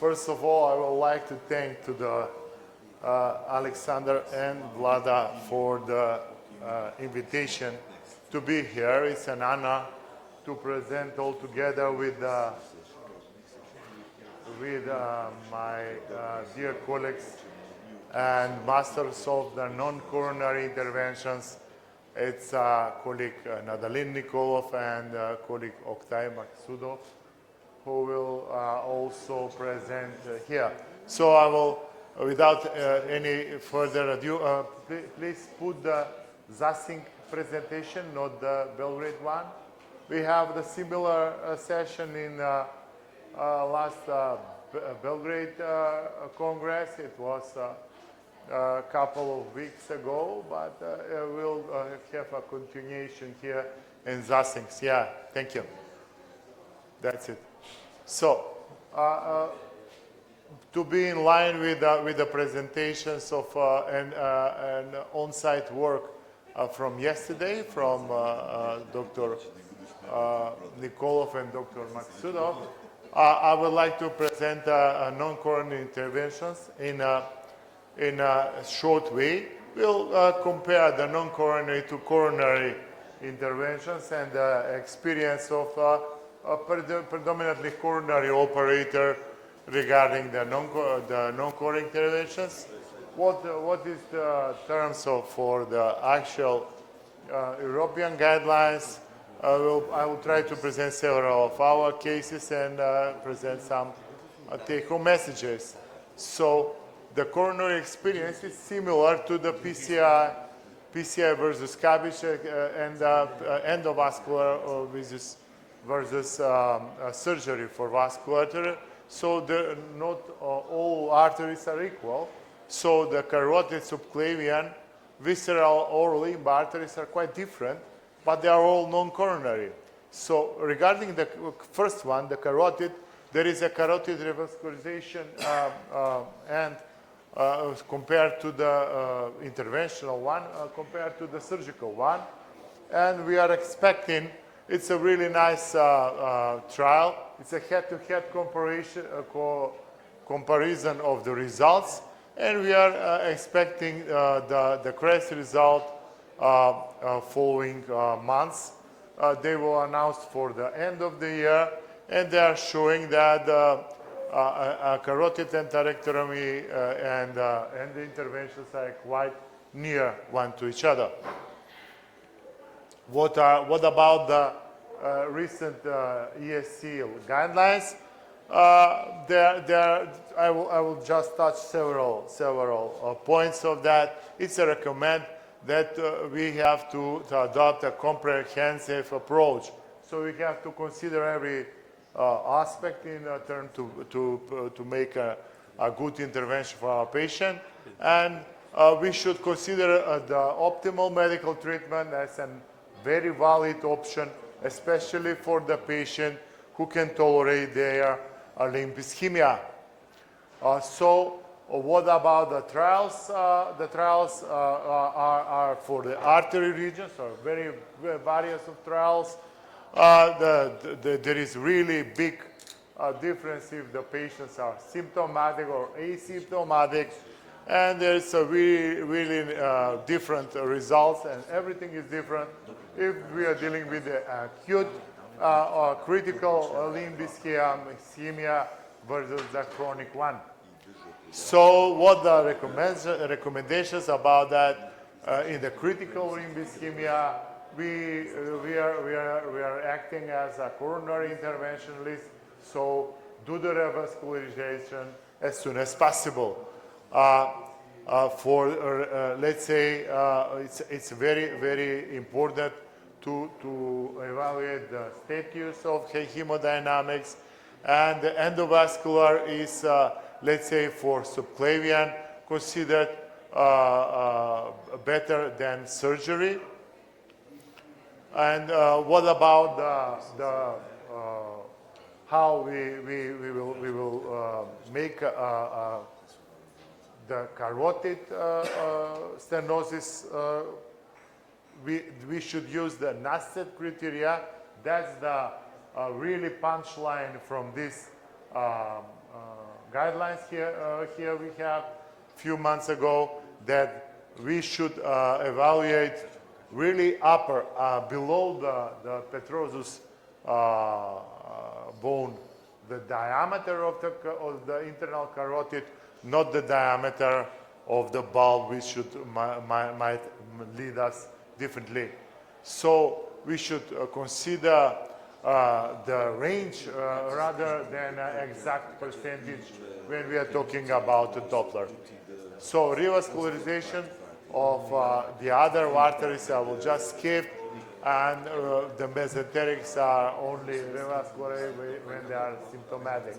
First of all, I would like to thank to the Alexander and Vlada for the invitation to be here. It's an honor to present all together with my dear colleagues and masters of the non-coronary interventions. It's colleague Nadalin Nikolov and colleague Oktay Maksudov, who will also present here. So I will, without any further ado, please put the Zasink presentation, not the Belgrade one. We have the similar session in last Belgrade Congress. It was a couple of weeks ago, but we'll have a continuation here in Zasink. Yeah, thank you. That's it. So, to be in line with the presentations of an on-site work from yesterday from Dr. Nikolov and Dr. Maksudov, I would like to present non-coronary interventions in a short way. We'll compare the non-coronary to coronary interventions and the experience of predominantly coronary operator regarding the non-coronary interventions. What is the terms for the actual European guidelines? I will try to present several of our cases and present some take-home messages. So the coronary experience is similar to the PCI versus CABG and endovascular versus surgery for vasculature. So not all arteries are equal. So the carotid, subclavian, visceral, or limb arteries are quite different, but they are all non-coronary. So regarding the first one, the carotid, there is a carotid revascularization and compared to the interventional one, compared to the surgical one. And we are expecting, it's a really nice trial. It's a head-to-head comparison of the results. And we are expecting the CREST result following months. They will announce for the end of the year, and they are showing that carotid enterectomy and the interventions are quite near one to each other. What about the recent ESC guidelines? I will just touch several points of that. It's a recommend that we have to adopt a comprehensive approach. So we have to consider every aspect in turn to make a good intervention for our patient. And we should consider the optimal medical treatment as a very valid option, especially for the patient who can tolerate their limb ischemia. So what about the trials? The trials are for the artery regions, or very various of trials. There is really big difference if the patients are symptomatic or asymptomatic, and there's a really different results, and everything is different if we are dealing with the acute or critical limb ischemia versus the chronic one. So what the recommendations about that in the critical limb ischemia, we are acting as a coronary interventionalist, so do the revascularization as soon as possible. Let's say it's very important to evaluate the status of hemodynamics, and the endovascular is let's say for subclavian considered better than surgery. And what about how we will make the carotid stenosis? We should use the NASCET criteria. That's the really punchline from this guidelines here. Here we have few months ago that we should evaluate really upper, below the petrosus bone, the diameter of the internal carotid, not the diameter of the bulb, which might lead us differently. So we should consider the range rather than exact percentage when we are talking about the Doppler. So revascularization of the other arteries I will just skip, and the mesenterics are only revasculated when they are symptomatic.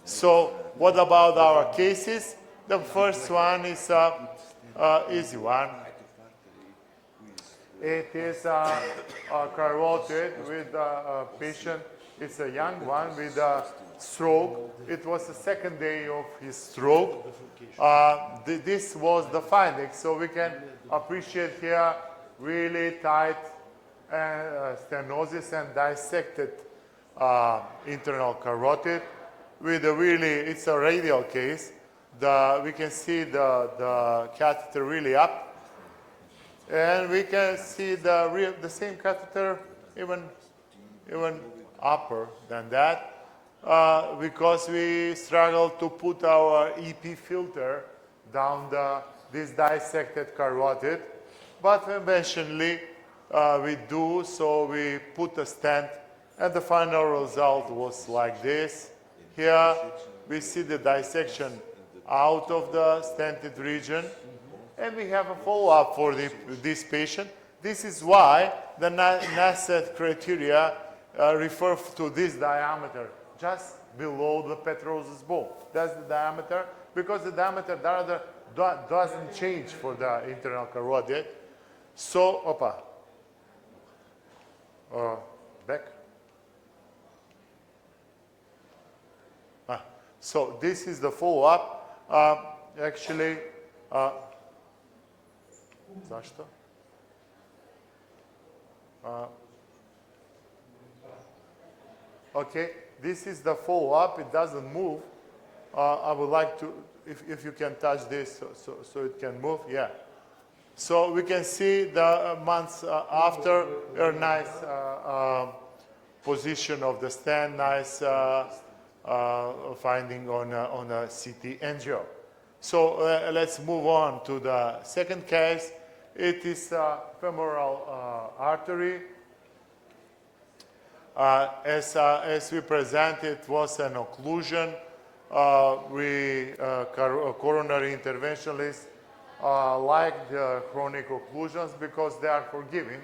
So what about our cases? The first one is an easy one. It is a carotid with a patient. It's a young one with a stroke. It was the second day of his stroke. This was the finding. So we can appreciate here really tight stenosis and dissected internal carotid with a really, it's a radial case. We can see the catheter really up. And we can see the same catheter even upper than that because we struggle to put our EP filter down this dissected carotid. But eventually we do, so we put a stent, and the final result was like this. Here we see the dissection out of the stented region. And we have a follow-up for this patient. This is why the NASET criteria refer to this diameter, just below the petrosus bone. That's the diameter, because the diameter doesn't change for the internal carotid. So, back. So this is the follow-up. Actually, zašto? Okay, this is the follow-up. It doesn't move. I would like to, if you can touch this so it can move. Yeah. So we can see the months after a nice position of the stent, nice finding on a CT angio. So let's move on to the second case. It is femoral artery. As we presented, it was an occlusion. Coronary interventionalists like the chronic occlusions because they are forgiving.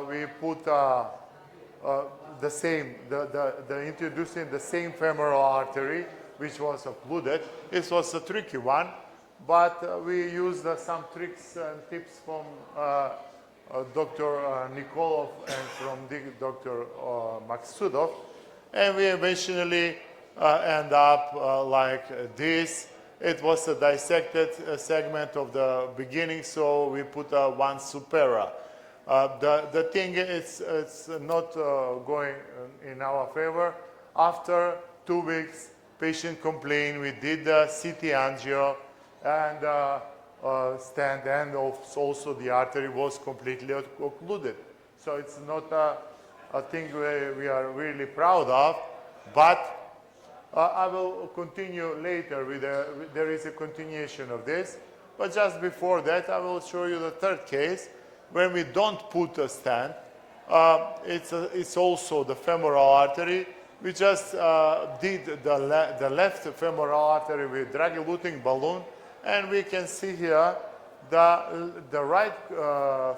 We put introducing the same femoral artery which was occluded. This was a tricky one, but we used some tricks and tips from Dr. Nikolov and from Dr. Maksudov, and we eventually end up like this. It was a dissected segment of the beginning, so we put one supera. The thing is, it's not going in our favor. After 2 weeks, patient complained. We did the CT angio and stent, and also the artery was completely occluded. So it's not a thing we are really proud of, but I will continue later with there is a continuation of this. But just before that, I will show you the third case when we don't put a stent. It's also the femoral artery. We just did the left femoral artery with drug-eluting balloon, and we can see here the right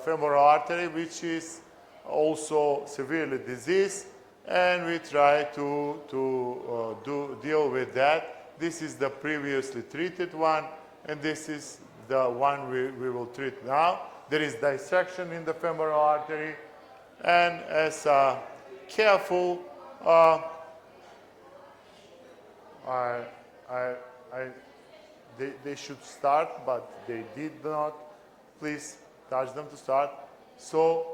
femoral artery, which is also severely diseased, and we try to deal with that. This is the previously treated one, and this is the one we will treat now. There is dissection in the femoral artery, and as careful, they should start, but they did not. Please touch them to start. So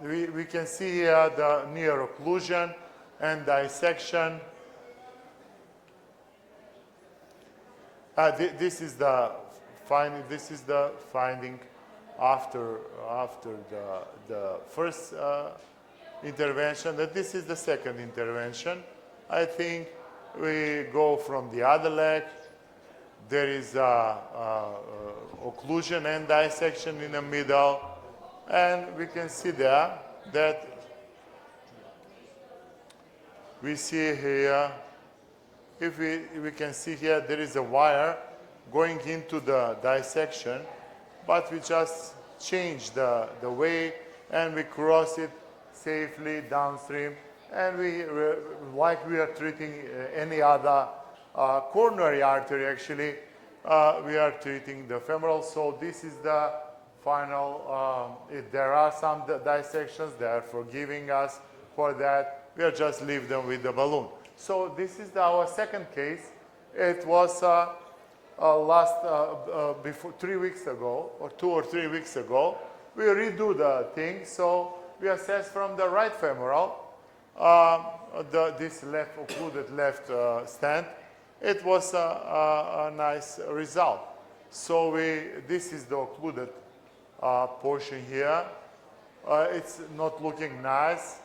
we can see here the near occlusion and dissection. This is the finding. This is the finding after the first intervention. That this is the second intervention. I think we go from the other leg. There is occlusion and dissection in the middle, and we can see there that we see here. If we can see here, there is a wire going into the dissection, but we just change the way and we cross it safely downstream, and like we are treating any other coronary artery. Actually, we are treating the femoral. So this is the final. If there are some dissections, they are forgiving us for that. We are just leave them with the balloon. So this is our second case. It was before 3 weeks ago, or 2 or 3 weeks ago. We redo the thing, so we assess from the right femoral, this left occluded left stent. It was a nice result. So this is the occluded portion here. It's not looking nice.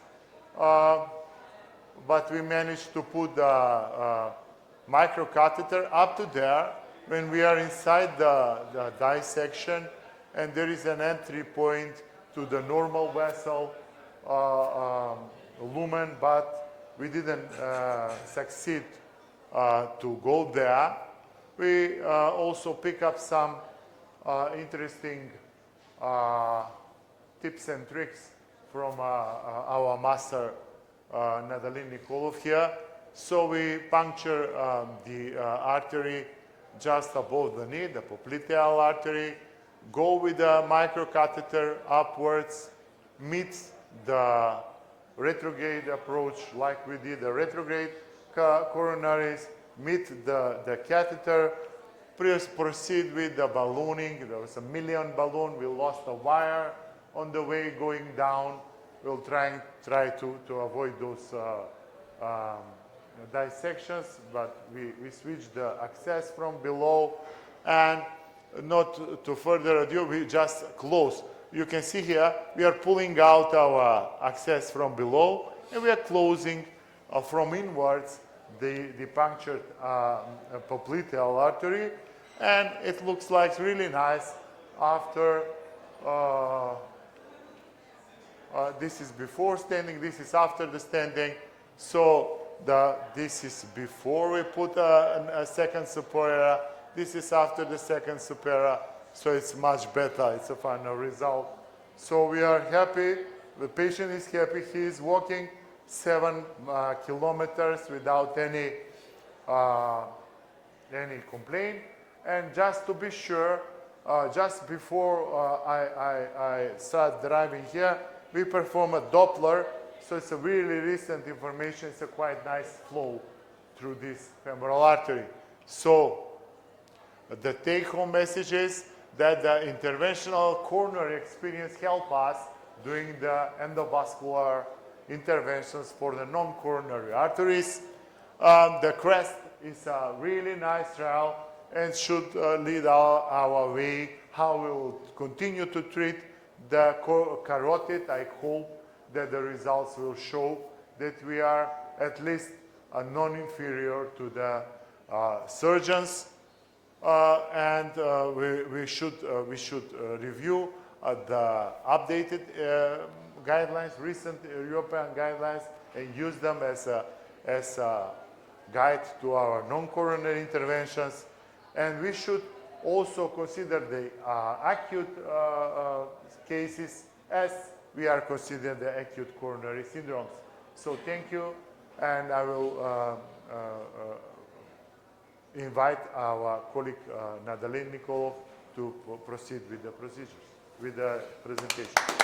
But we managed to put the microcatheter up to there when we are inside the dissection, and there is an entry point to the normal vessel lumen, but we didn't succeed to go there. We also pick up some interesting tips and tricks from our master Nadalin Nikolov here. So we puncture the artery just above the knee, the popliteal artery, go with the microcatheter upwards, meet the retrograde approach like we did the retrograde coronaries, meet the catheter, proceed with the ballooning. There was a million balloon. We lost a wire on the way going down. We'll try to avoid those dissections, but we switch the access from below, and not to further ado, we just close. You can see here we are pulling out our access from below, and we are closing from inwards the punctured popliteal artery, and it looks like really nice after. This is before standing, this is after the standing. So this is before we put a second superior, this is after the second superior, so it's much better, it's a final result. So we are happy, the patient is happy, he is walking 7 kilometers without any complaint. And just to be sure, just before I start driving here, we perform a Doppler, so it's a really recent information. It's a quite nice flow through this femoral artery. So the take-home message is that the interventional coronary experience help us doing the endovascular interventions for the non-coronary arteries. The CREST is a really nice trial and should lead our way how we will continue to treat the carotid. I hope that the results will show that we are at least non-inferior to the surgeons, and we should review the updated guidelines, recent European guidelines, and use them as a guide to our non-coronary interventions. And we should also consider the acute cases as we are considering the acute coronary syndromes. So thank you, and I will invite our colleague Nadalin Nikolov to proceed with the procedures, with the presentation.